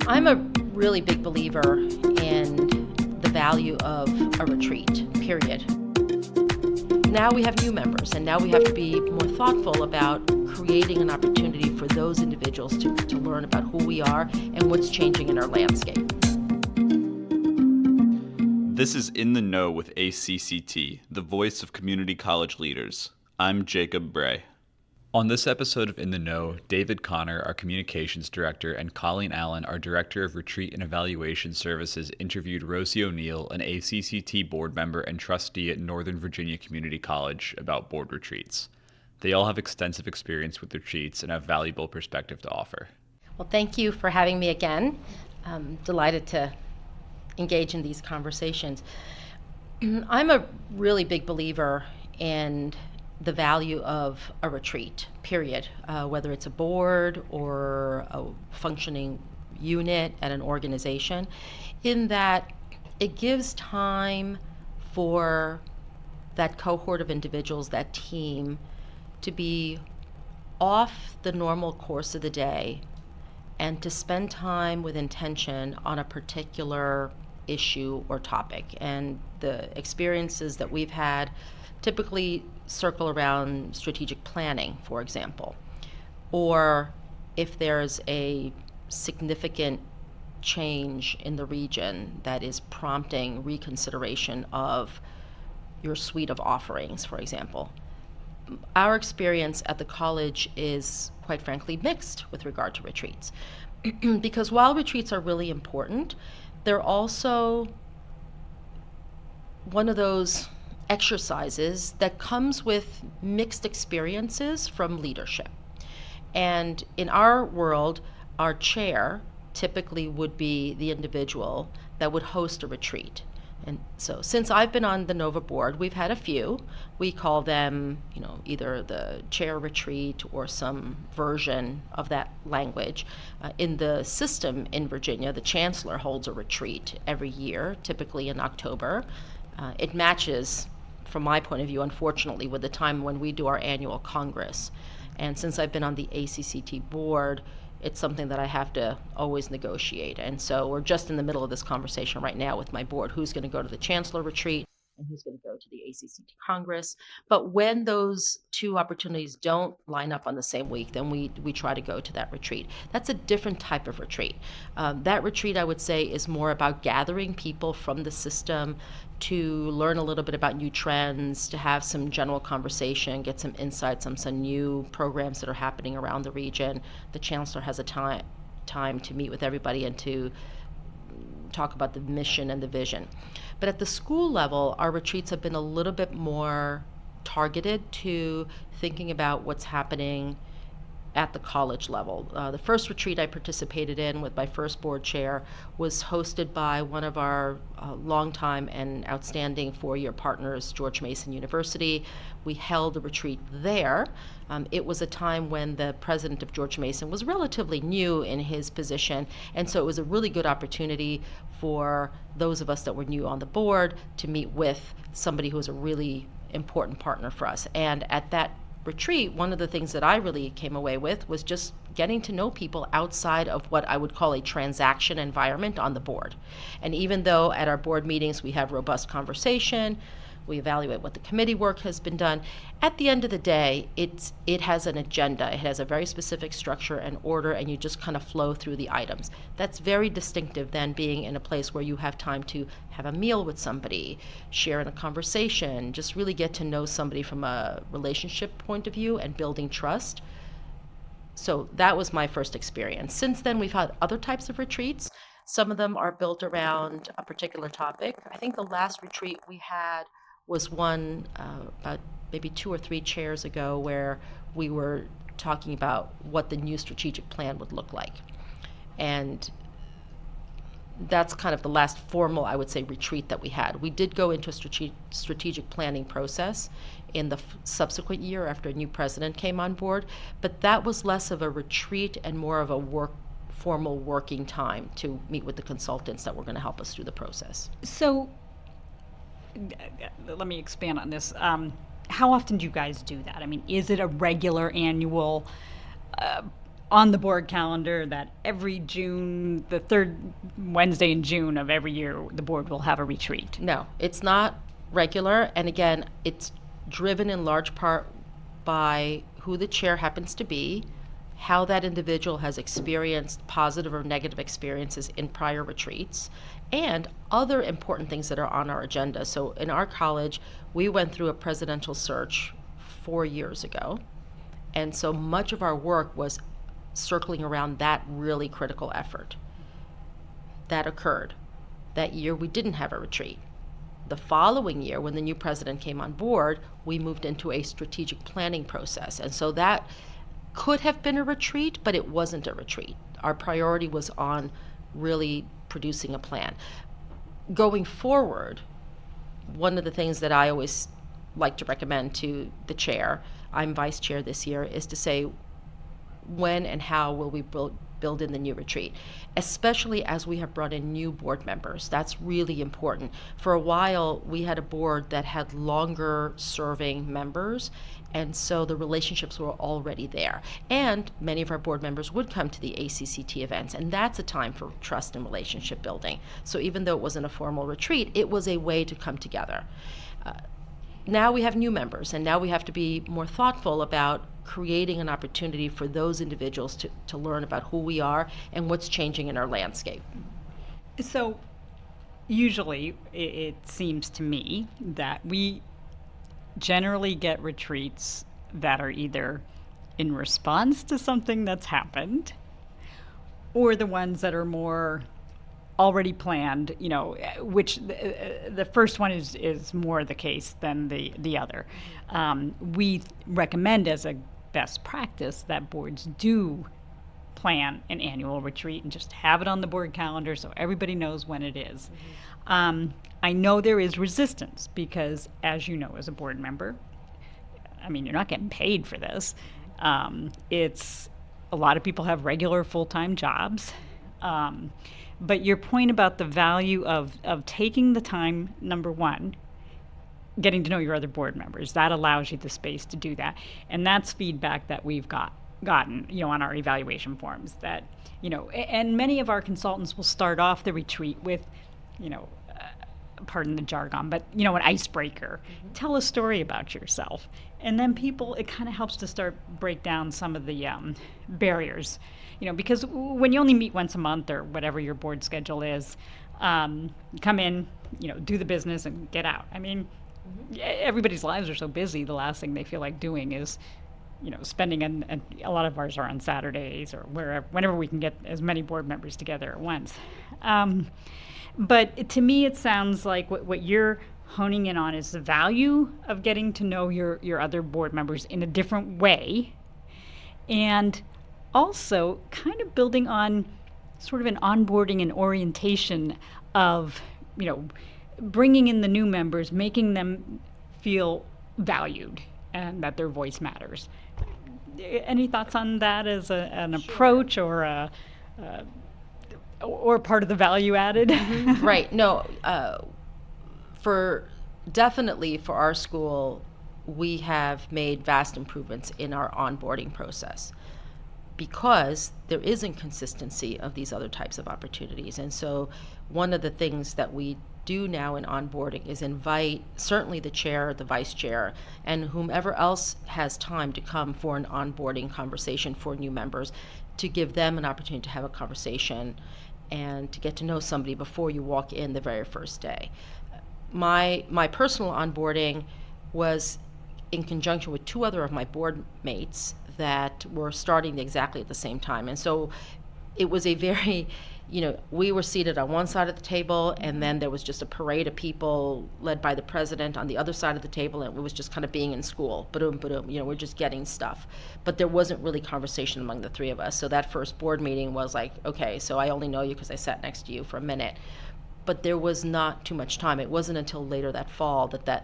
I'm a really big believer in the value of a retreat, period. Now we have new members, and now we have to be more thoughtful about creating an opportunity for those individuals to learn about who we are and what's changing in our landscape. This is In the Know with ACCT, the voice of community college leaders. I'm Jacob Bray. On this episode of In the Know, David Connor, our communications director, and Colleen Allen, our director of retreat and evaluation services, interviewed Rosie O'Neill, an ACCT board member and trustee at Northern Virginia Community College, about board retreats. They all have extensive experience with retreats and have valuable perspective to offer. Well, thank you for having me again. I'm delighted to engage in these conversations. I'm a really big believer in the value of a retreat, period, whether it's a board or a functioning unit at an organization, in that it gives time for that cohort of individuals, that team, to be off the normal course of the day and to spend time with intention on a particular issue or topic. And the experiences that we've had typically circle around strategic planning, for example, or if there's a significant change in the region that is prompting reconsideration of your suite of offerings, for example. Our experience at the college is, quite frankly, mixed with regard to retreats. Because while retreats are really important, they're also one of those exercises that comes with mixed experiences from leadership. And in our world, our chair typically would be the individual that would host a retreat. And so since I've been on the NOVA board, we've had a few. We call them, either the chair retreat or some version of that language. In the system in Virginia, the chancellor holds a retreat every year, typically in October. It matches, from my point of view, unfortunately, with the time when we do our annual Congress. And since I've been on the ACCT board, it's something that I have to always negotiate. And so we're just in the middle of this conversation right now with my board, who's going to go to the Chancellor Retreat and who's going to go to the ACCT Congress. But when those two opportunities don't line up on the same week, then we try to go to that retreat. That's a different type of retreat. That retreat, I would say, is more about gathering people from the system to learn a little bit about new trends, to have some general conversation, get some insights on some new programs that are happening around the region. The chancellor has a time to meet with everybody and to talk about the mission and the vision. But at the school level, our retreats have been a little bit more targeted to thinking about what's happening at the college level. The first retreat I participated in with my first board chair was hosted by one of our longtime and outstanding four-year partners, George Mason University. We held a retreat there. It was a time when the president of George Mason was relatively new in his position, and so it was a really good opportunity for those of us that were new on the board to meet with somebody who was a really important partner for us. And at that retreat, one of the things that I really came away with was just getting to know people outside of what I would call a transaction environment on the board. And even though at our board meetings we have robust conversation, we evaluate what the committee work has been done, at the end of the day, it has an agenda. It has a very specific structure and order, and you just kind of flow through the items. That's very distinctive than being in a place where you have time to have a meal with somebody, share in a conversation, just really get to know somebody from a relationship point of view and building trust. So that was my first experience. Since then, we've had other types of retreats. Some of them are built around a particular topic. I think the last retreat we had was one about maybe 2 or 3 chairs ago, where we were talking about what the new strategic plan would look like. And that's kind of the last formal, I would say, retreat that we had. We did go into a strategic planning process in the subsequent year after a new president came on board, but that was less of a retreat and more of a formal working time to meet with the consultants that were going to help us through the process. So let me expand on this. How often do you guys do that? I mean, is it a regular annual on the board calendar that every June, the third Wednesday in June of every year, the board will have a retreat. No, it's not regular. And again, it's driven in large part by who the chair happens to be, how that individual has experienced positive or negative experiences in prior retreats, and other important things that are on our agenda. So in our college, we went through a presidential search 4 years ago. And so much of our work was circling around that really critical effort. That occurred. That year, we didn't have a retreat. The following year, when the new president came on board, we moved into a strategic planning process. And so that could have been a retreat, but it wasn't a retreat. Our priority was on really producing a plan. Going forward, one of the things that I always like to recommend to the chair, I'm vice chair this year, is to say, when and how will we build in the new retreat, especially as we have brought in new board members. That's really important. For a while, we had a board that had longer serving members, and so the relationships were already there. And many of our board members would come to the ACCT events, and that's a time for trust and relationship building. So even though it wasn't a formal retreat, it was a way to come together. Now we have new members, and now we have to be more thoughtful about creating an opportunity for those individuals to learn about who we are and what's changing in our landscape. So usually it seems to me that we generally get retreats that are either in response to something that's happened, or the ones that are more already planned, which the first one is more the case than the other. We recommend as a best practice that boards do plan an annual retreat and just have it on the board calendar so everybody knows when it is. I know there is resistance because, as you know, as a board member, you're not getting paid for this. It's a lot of people have regular full-time jobs. But your point about the value of taking the time, number one, getting to know your other board members, that allows you the space to do that. And that's feedback that we've gotten, on our evaluation forms that, and many of our consultants will start off the retreat with, pardon the jargon, but, an icebreaker. Mm-hmm. Tell a story about yourself. And then it kind of helps to start break down some of the barriers. Because when you only meet once a month or whatever your board schedule is, come in, do the business and get out. Everybody's lives are so busy. The last thing they feel like doing is, spending, and a lot of ours are on Saturdays or whenever we can get as many board members together at once. But to me, it sounds like what you're honing in on is the value of getting to know your other board members in a different way, and also kind of building on sort of an onboarding and orientation of, bringing in the new members, making them feel valued and that their voice matters. Any thoughts on that as an approach or or part of the value added? Mm-hmm. Right. No, definitely for our school, we have made vast improvements in our onboarding process, because there is inconsistency of these other types of opportunities. And so one of the things that we do now in onboarding is invite certainly the chair, the vice chair, and whomever else has time to come for an onboarding conversation for new members, to give them an opportunity to have a conversation and to get to know somebody before you walk in the very first day. My personal onboarding was in conjunction with two other of my board mates that were starting exactly at the same time. And so it was a very, we were seated on one side of the table, and then there was just a parade of people led by the president on the other side of the table, and it was just kind of being in school. Ba-dum, ba-dum, we're just getting stuff. But there wasn't really conversation among the three of us. So that first board meeting was like, okay, so I only know you because I sat next to you for a minute. But there was not too much time. It wasn't until later that fall that the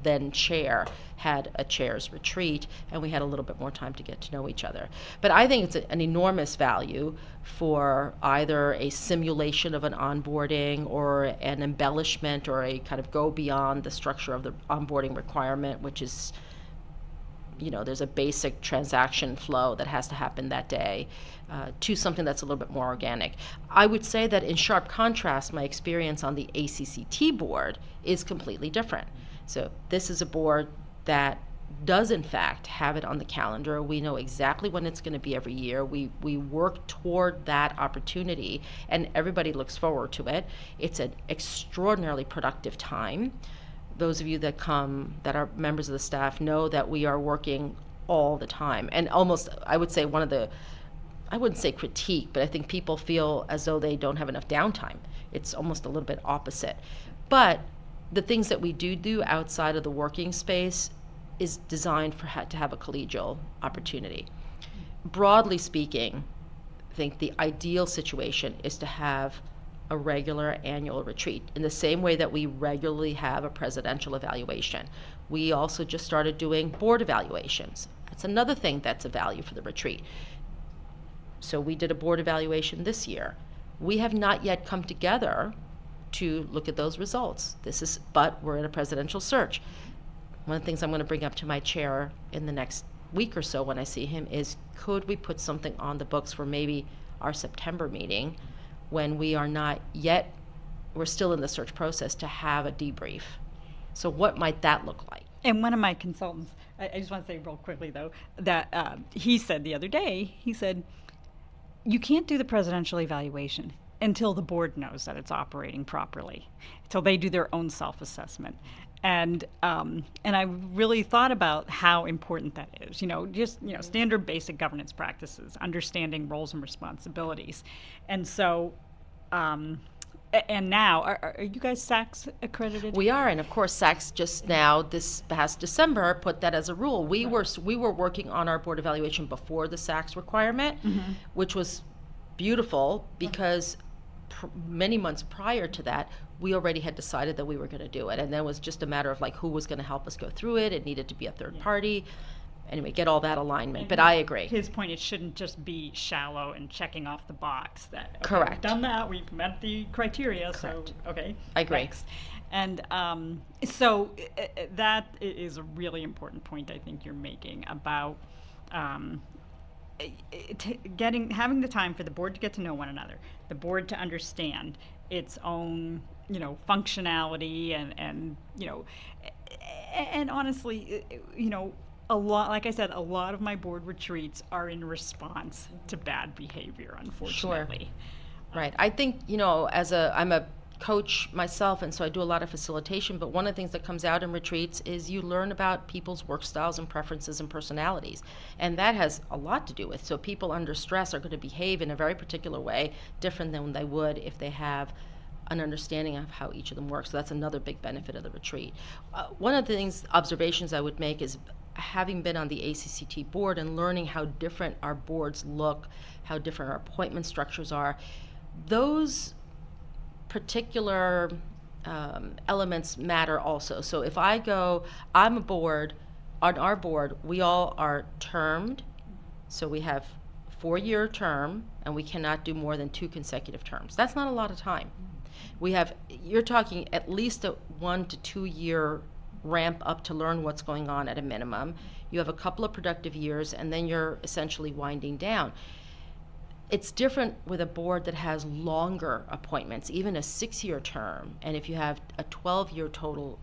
then chair had a chair's retreat, and we had a little bit more time to get to know each other. But I think it's an enormous value for either a simulation of an onboarding or an embellishment or a kind of go beyond the structure of the onboarding requirement, which is there's a basic transaction flow that has to happen that day, to something that's a little bit more organic. I would say that in sharp contrast, my experience on the ACCT board is completely different. So this is a board that does in fact have it on the calendar. We know exactly when it's going to be every year. We work toward that opportunity, and everybody looks forward to it. It's an extraordinarily productive time. Those of you that come that are members of the staff know that we are working all the time. And almost, I would say, one of the, I wouldn't say critique, but I think people feel as though they don't have enough downtime. It's almost a little bit opposite. But the things that we do outside of the working space is designed to have a collegial opportunity. Broadly speaking, I think the ideal situation is to have a regular annual retreat in the same way that we regularly have a presidential evaluation. We also just started doing board evaluations. That's another thing that's a value for the retreat. So we did a board evaluation this year. We have not yet come together to look at those results. But we're in a presidential search. One of the things I'm going to bring up to my chair in the next week or so when I see him is, could we put something on the books for maybe our September meeting, when we are not yet, we're still in the search process, to have a debrief. So what might that look like? And one of my consultants, I just want to say real quickly though, that he said the other day, he said, you can't do the presidential evaluation until the board knows that it's operating properly, until they do their own self-assessment. And I really thought about how important that is. Standard basic governance practices, understanding roles and responsibilities, and so. And now, are you guys SACS accredited? We are, and of course, SACS just now, this past December, put that as a rule. We were working on our board evaluation before the SACS requirement, which was beautiful because many months prior to that, we already had decided that we were going to do it, and then it was just a matter of who was going to help us go through it. It needed to be a third party. Anyway, get all that alignment. And but I agree. His point, it shouldn't just be shallow and checking off the box that, okay, correct. We've done that, we've met the criteria, correct. So, okay. I agree. Thanks. And so that is a really important point I think you're making about having the time for the board to get to know one another, the board to understand its own, functionality and honestly, a lot, like I said, a lot of my board retreats are in response to bad behavior, unfortunately. Sure. Right. I think, I'm a coach myself, and so I do a lot of facilitation, but one of the things that comes out in retreats is you learn about people's work styles and preferences and personalities, and that has a lot to do with, so people under stress are going to behave in a very particular way, different than they would if they have an understanding of how each of them works. So that's another big benefit of the retreat. One of the observations I would make is, having been on the ACCT board and learning how different our boards look, how different our appointment structures are, those particular elements matter also. So if I go, I'm a board, on our board, we all are termed, so we have 4-year term, and we cannot do more than 2 consecutive terms. That's not a lot of time. You're talking at least a 1 to 2 year ramp up to learn what's going on at a minimum. You have a couple of productive years, and then you're essentially winding down. It's different with a board that has longer appointments, even a 6-year term, and if you have a 12-year total,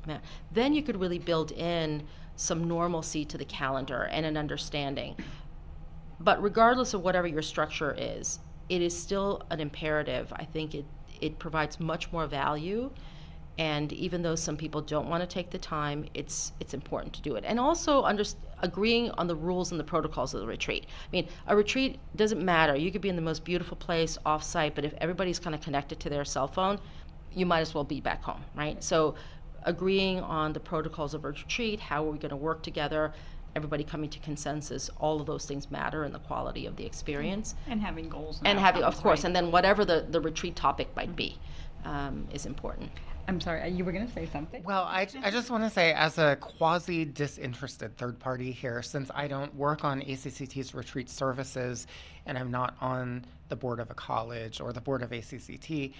then you could really build in some normalcy to the calendar and an understanding. But regardless of whatever your structure is, it is still an imperative. I think it provides much more value. And even though some people don't want to take the time, it's important to do it. And also agreeing on the rules and the protocols of the retreat. I mean, a retreat doesn't matter. You could be in the most beautiful place off-site, but if everybody's kind of connected to their cell phone, you might as well be back home, right? So agreeing on the protocols of a retreat, how are we going to work together, everybody coming to consensus, all of those things matter in the quality of the experience. And having goals. And having, of course, right? And then whatever the retreat topic might be. is important. I'm sorry, you were going to say something? Well, I just want to say, as a quasi-disinterested third party here, since I don't work on ACCT's retreat services and I'm not on the board of a college or the board of ACCT,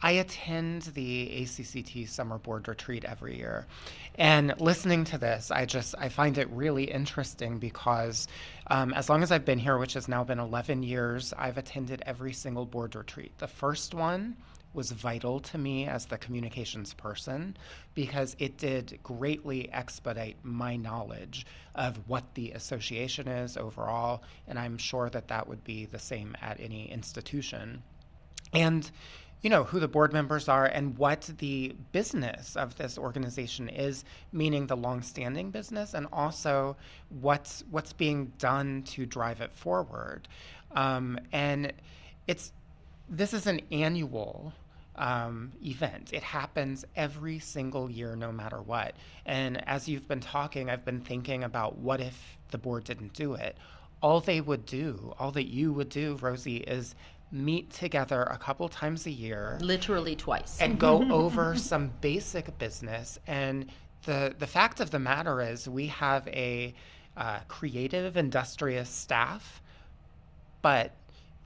I attend the ACCT Summer Board Retreat every year. And listening to this, I find it really interesting because as long as I've been here, which has now been 11 years, I've attended every single board retreat. The first one was vital to me as the communications person because it did greatly expedite my knowledge of what the association is overall, and I'm sure that that would be the same at any institution. And who the board members are and what the business of this organization is, meaning the long-standing business, and also what's being done to drive it forward. And this is an annual event. It happens every single year, no matter what. And as you've been talking, I've been thinking about what if the board didn't do it. All that you would do, Rosie, is meet together a couple times a year. Literally twice. And go over some basic business. And the fact of the matter is we have a creative, industrious staff, but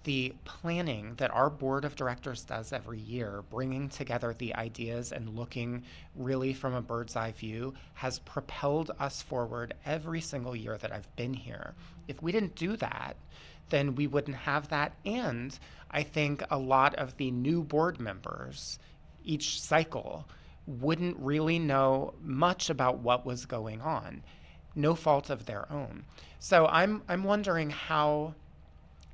the planning that our board of directors does every year, bringing together the ideas and looking really from a bird's eye view, has propelled us forward every single year that I've been here. If we didn't do that, then we wouldn't have that. And I think a lot of the new board members each cycle wouldn't really know much about what was going on, no fault of their own. So I'm wondering how.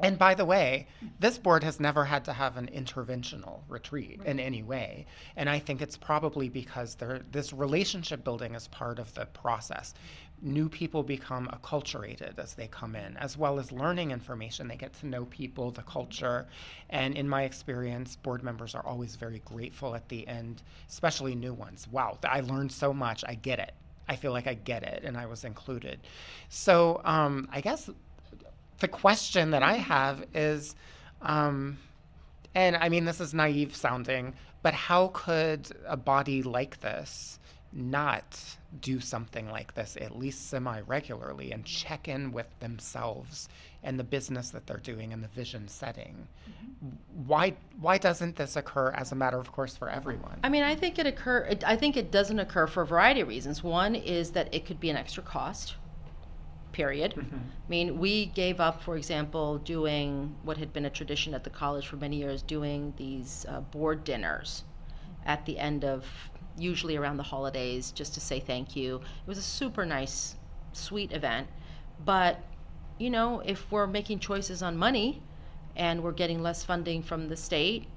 And by the way, this board has never had to have an interventional retreat in any way. And I think it's probably because this relationship building is part of the process. New people become acculturated as they come in, as well as learning information. They get to know people, the culture. And in my experience, board members are always very grateful at the end, especially new ones. Wow, I learned so much. I get it. I feel like I get it, and I was included. So I guess the question that I have is, and I mean, this is naive sounding, but how could a body like this not do something like this at least semi-regularly and check in with themselves and the business that they're doing and the vision setting? Mm-hmm. Why doesn't this occur as a matter of course for everyone? I mean, I think it doesn't occur for a variety of reasons. One is that it could be an extra cost. Period. Mm-hmm. I mean, we gave up, for example, doing what had been a tradition at the college for many years, doing these board dinners at the end of, usually around the holidays, just to say thank you. It was a super nice, sweet event. But, if we're making choices on money and we're getting less funding from the state,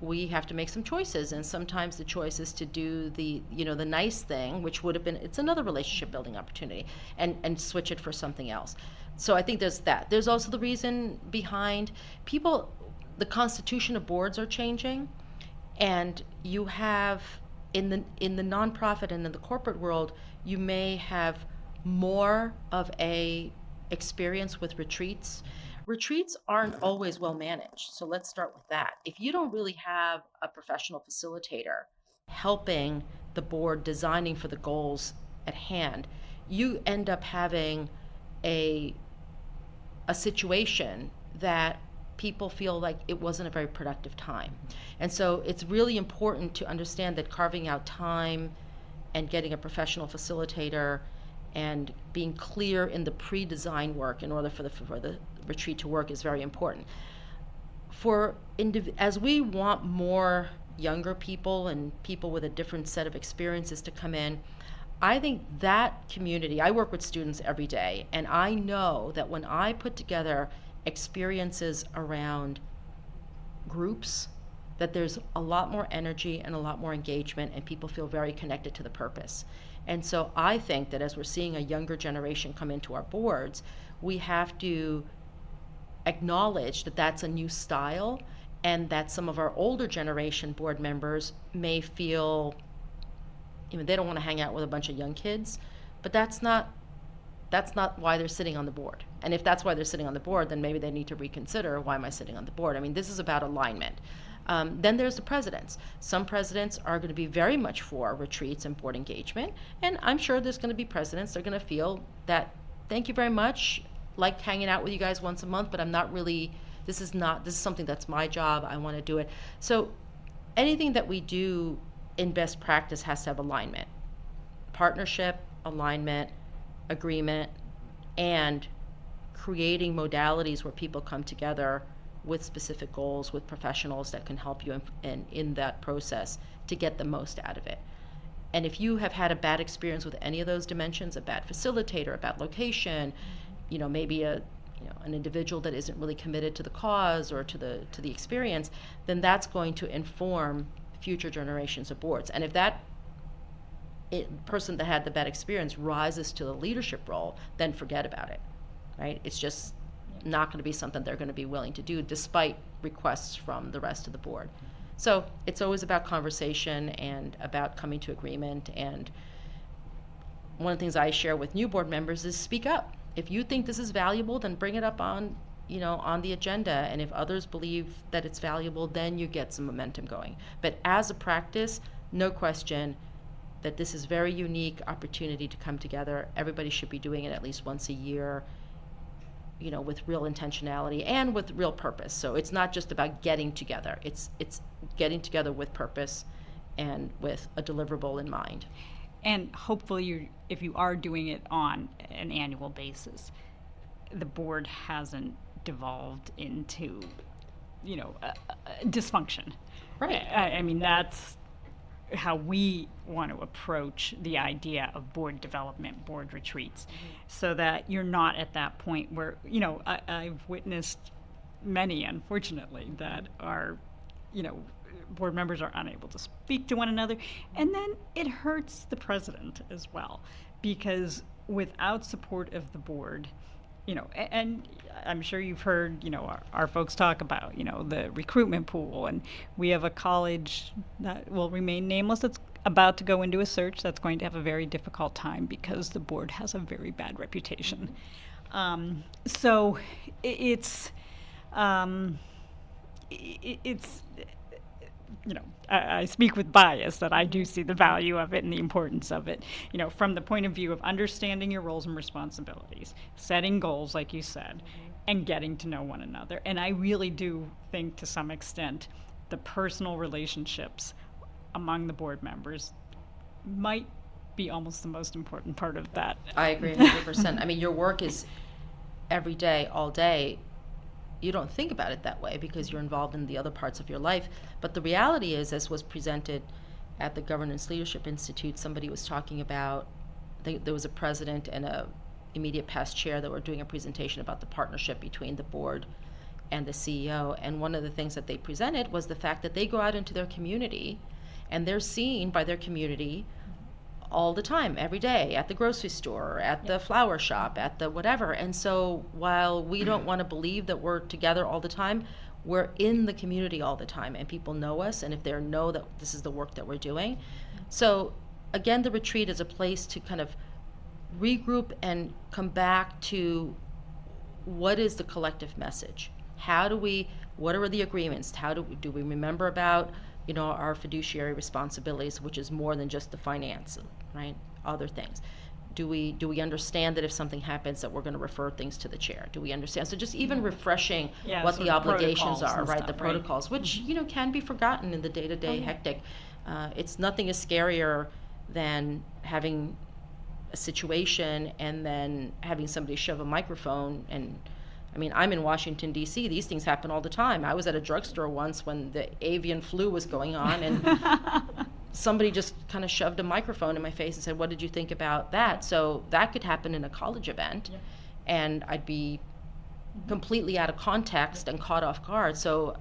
we have to make some choices, and sometimes the choice is to do the nice thing, which would have been, it's another relationship building opportunity, and switch it for something else. So I think there's that. There's also the reason behind the constitution of boards are changing, and you have in the nonprofit and in the corporate world, you may have more of a experience with retreats. Retreats aren't always well managed, so let's start with that. If you don't really have a professional facilitator helping the board designing for the goals at hand, you end up having a situation that people feel like it wasn't a very productive time. And so it's really important to understand that carving out time and getting a professional facilitator and being clear in the pre-design work in order for the retreat to work is very important. As we want more younger people and people with a different set of experiences to come in, I think that community, I work with students every day, and I know that when I put together experiences around groups, that there's a lot more energy and a lot more engagement, and people feel very connected to the purpose. And so I think that as we're seeing a younger generation come into our boards, we have to acknowledge that that's a new style, and that some of our older generation board members may feel, they don't want to hang out with a bunch of young kids, but that's not why they're sitting on the board. And if that's why they're sitting on the board, then maybe they need to reconsider, why am I sitting on the board? I mean, this is about alignment. Then there's the presidents. Some presidents are going to be very much for retreats and board engagement, and I'm sure there's going to be presidents that are going to feel that, thank you very much, like hanging out with you guys once a month, but I'm not really, this is something that's my job, I want to do it. So anything that we do in best practice has to have alignment. Partnership, alignment, agreement, and creating modalities where people come together with specific goals, with professionals that can help you in that process to get the most out of it. And if you have had a bad experience with any of those dimensions, a bad facilitator, a bad location, maybe an individual that isn't really committed to the cause or to the experience, then that's going to inform future generations of boards. And if that person that had the bad experience rises to the leadership role, then forget about it, right? It's just not going to be something they're going to be willing to do despite requests from the rest of the board. So it's always about conversation and about coming to agreement. And one of the things I share with new board members is speak up. If you think this is valuable, then bring it up on the agenda. And if others believe that it's valuable, then you get some momentum going. But as a practice, no question that this is very unique opportunity to come together. Everybody should be doing it at least once a year, with real intentionality and with real purpose. So it's not just about getting together. It's getting together with purpose and with a deliverable in mind. And hopefully, if you are doing it on an annual basis, the board hasn't devolved into, dysfunction. Right. I mean, that's how we want to approach the idea of board development, board retreats, so that you're not at that point where, I've witnessed many, unfortunately, that are, board members are unable to speak to one another. And then it hurts the president as well, because without support of the board, and I'm sure you've heard, our folks talk about, the recruitment pool, and we have a college that will remain nameless that's about to go into a search that's going to have a very difficult time because the board has a very bad reputation. So it's I speak with bias that I do see the value of it and the importance of it, from the point of view of understanding your roles and responsibilities, setting goals, like you said, and getting to know one another. And I really do think, to some extent, the personal relationships among the board members might be almost the most important part of that. I agree 100%. I mean, your work is every day, all day. You don't think about it that way because you're involved in the other parts of your life. But the reality is, as was presented at the Governance Leadership Institute, somebody was talking about, there was a president and a immediate past chair that were doing a presentation about the partnership between the board and the CEO. And one of the things that they presented was the fact that they go out into their community and they're seen by their community all the time, every day, at the grocery store, at the flower shop, at the whatever. And so while we don't want to believe that we're together all the time, we're in the community all the time, and people know us, and if they know that this is the work that we're doing. So again, the retreat is a place to kind of regroup and come back to what is the collective message? What are the agreements? How do we remember about our fiduciary responsibilities, which is more than just the finance, right? Other things. Do we understand that if something happens that we're going to refer things to the chair? Do we understand? So just even refreshing what the obligations are, right? The protocols, which can be forgotten in the day-to-day hectic. Nothing is scarier than having a situation and then having somebody shove a microphone and. I mean, I'm in Washington, D.C. These things happen all the time. I was at a drugstore once when the avian flu was going on, and somebody just kind of shoved a microphone in my face and said, "What did you think about that?" So that could happen in a college event, and I'd be completely out of context and caught off guard. So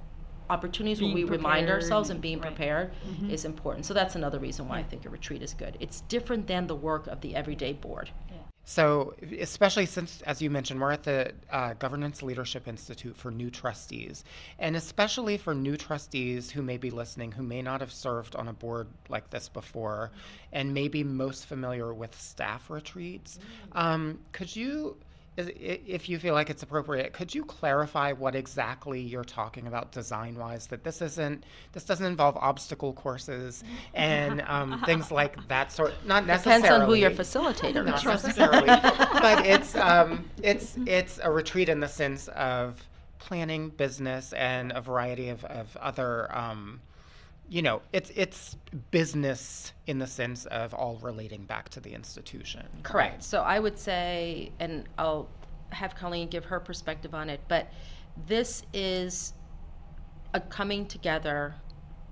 opportunities where we remind ourselves and being prepared is important. So that's another reason why I think a retreat is good. It's different than the work of the everyday board. So especially since, as you mentioned, we're at the Governance Leadership Institute for new trustees, and especially for new trustees who may be listening, who may not have served on a board like this before, and may be most familiar with staff retreats. Could you if you feel like it's appropriate, could you clarify what exactly you're talking about design-wise? That this doesn't involve obstacle courses and things like that sort. Not necessarily. Depends on who your facilitator Not is. necessarily, but it's a retreat in the sense of planning, business, and a variety of other. It's business in the sense of all relating back to the institution. Correct. Right? So I would say, and I'll have Colleen give her perspective on it, but this is a coming together,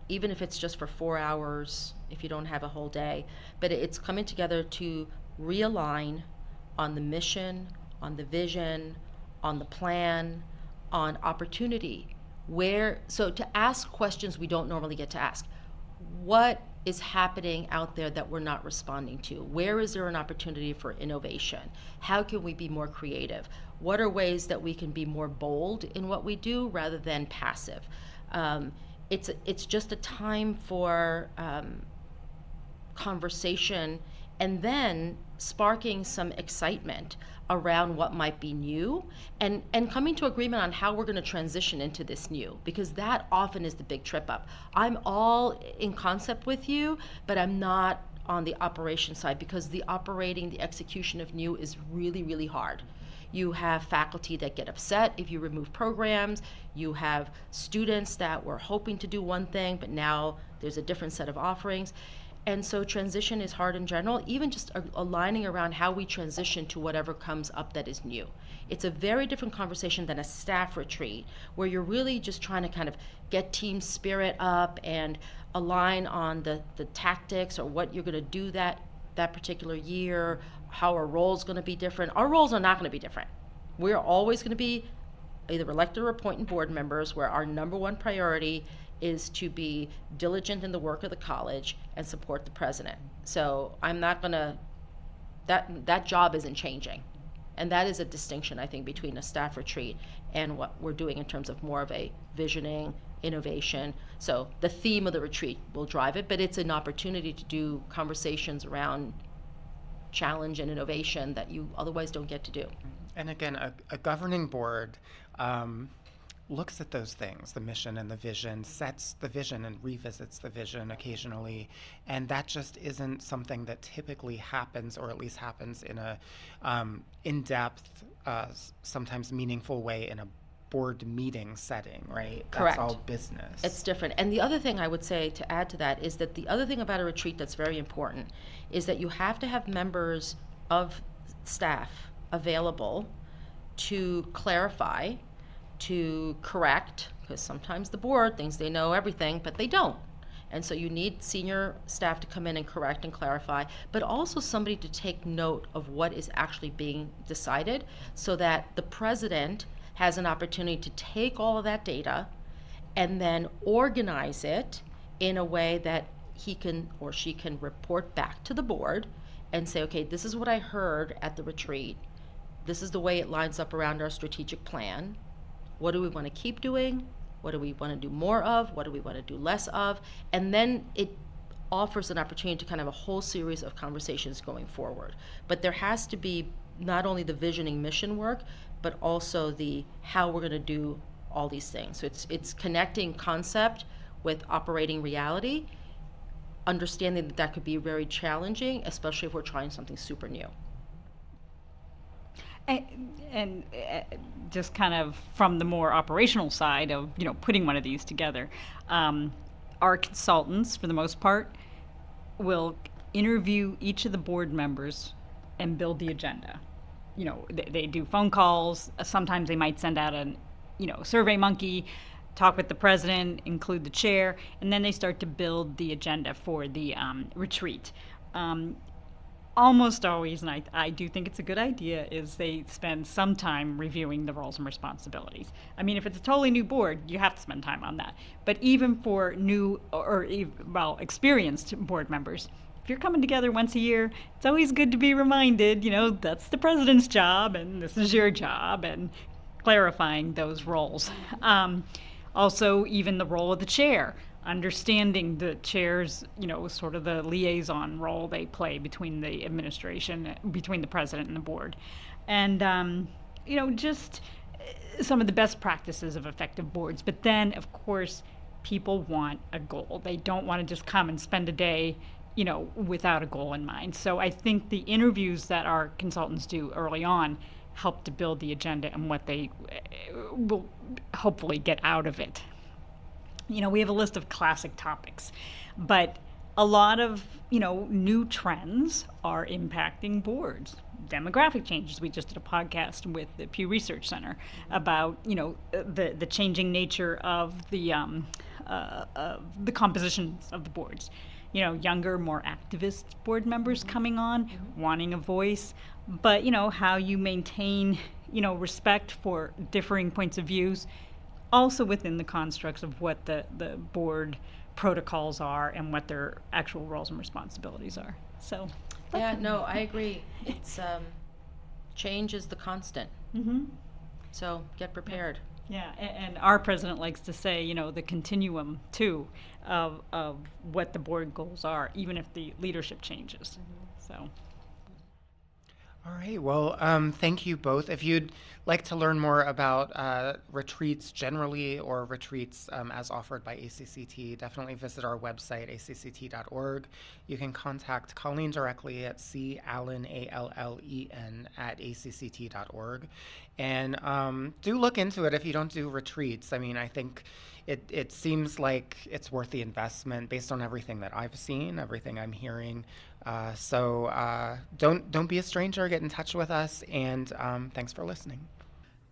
even if it's just for 4 hours, if you don't have a whole day, but it's coming together to realign on the mission, on the vision, on the plan, on opportunity. So to ask questions we don't normally get to ask. What is happening out there that we're not responding to? Where is there an opportunity for innovation? How can we be more creative? What are ways that we can be more bold in what we do rather than passive? It's just a time for conversation and then sparking some excitement around what might be new and coming to agreement on how we're going to transition into this new, because that often is the big trip up. I'm all in concept with you, but I'm not on the operation side, because the execution of new is really, really hard. You have faculty that get upset if you remove programs. You have students that were hoping to do one thing, but now there's a different set of offerings. And so transition is hard in general, even just aligning around how we transition to whatever comes up that is new. It's a very different conversation than a staff retreat, where you're really just trying to kind of get team spirit up and align on the tactics or what you're going to do that particular year, how our role's going to be different. Our roles are not going to be different. We're always going to be either elected or appointed board members, where our number one priority is to be diligent in the work of the college and support the president. So I'm not gonna, that job isn't changing. And that is a distinction, I think, between a staff retreat and what we're doing in terms of more of a visioning, innovation. So the theme of the retreat will drive it, but it's an opportunity to do conversations around challenge and innovation that you otherwise don't get to do. And again, a governing board looks at those things, the mission and the vision, sets the vision and revisits the vision occasionally, and that just isn't something that typically happens, or at least happens in a in-depth, sometimes meaningful way in a board meeting setting, right? Correct. That's all business. It's different. And the other thing I would say to add to that is that the other thing about a retreat that's very important is that you have to have members of staff available to clarify, to correct, because sometimes the board thinks they know everything, but they don't. And so you need senior staff to come in and correct and clarify, but also somebody to take note of what is actually being decided, so that the president has an opportunity to take all of that data and then organize it in a way that he can or she can report back to the board and say, okay, this is what I heard at the retreat. This is the way it lines up around our strategic plan. What do we want to keep doing? What do we want to do more of? What do we want to do less of? And then it offers an opportunity to kind of a whole series of conversations going forward. But there has to be not only the visioning mission work, but also the how we're going to do all these things. So it's connecting concept with operating reality, understanding that could be very challenging, especially if we're trying something super new. And just kind of from the more operational side of, putting one of these together, our consultants, for the most part, will interview each of the board members and build the agenda. They do phone calls. Sometimes they might send out a survey monkey, talk with the president, include the chair, and then they start to build the agenda for the retreat. Almost always, and I do think it's a good idea, is they spend some time reviewing the roles and responsibilities. I mean, if it's a totally new board, you have to spend time on that. But even for new or experienced board members, if you're coming together once a year, it's always good to be reminded, that's the president's job and this is your job, and clarifying those roles. Also, even the role of the chair. Understanding the chair's, sort of the liaison role they play between the administration, between the president and the board. and just some of the best practices of effective boards. But then, of course, people want a goal. They don't want to just come and spend a day, without a goal in mind. So I think the interviews that our consultants do early on help to build the agenda and what they will hopefully get out of it. We have a list of classic topics, but a lot of, new trends are impacting boards. Demographic changes. We just did a podcast with the Pew Research Center about, the changing nature of the compositions of the boards. Younger, more activist board members coming on, wanting a voice, but, how you maintain, respect for differing points of views, also within the constructs of what the board protocols are and what their actual roles and responsibilities are. So, yeah, no, I agree. It's change is the constant. So get prepared. Yeah, and our president likes to say, the continuum, too, of what the board goals are, even if the leadership changes. So. All right. Well, thank you both. If you'd like to learn more about retreats generally or retreats as offered by ACCT, definitely visit our website, acct.org. You can contact Colleen directly at callen, ALLEN, at acct.org. And do look into it if you don't do retreats. I mean, I think it seems like it's worth the investment based on everything that I've seen, everything I'm hearing. So don't be a stranger. Get in touch with us, and thanks for listening.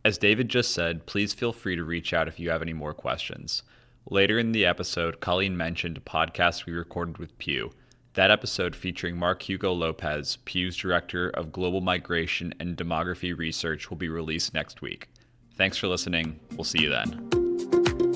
As David just said, please feel free to reach out if you have any more questions. Later in the episode, Colleen mentioned a podcast we recorded with Pew. That episode featuring Mark Hugo Lopez, Pew's Director of Global Migration and Demography Research, will be released next week. Thanks for listening. We'll see you then.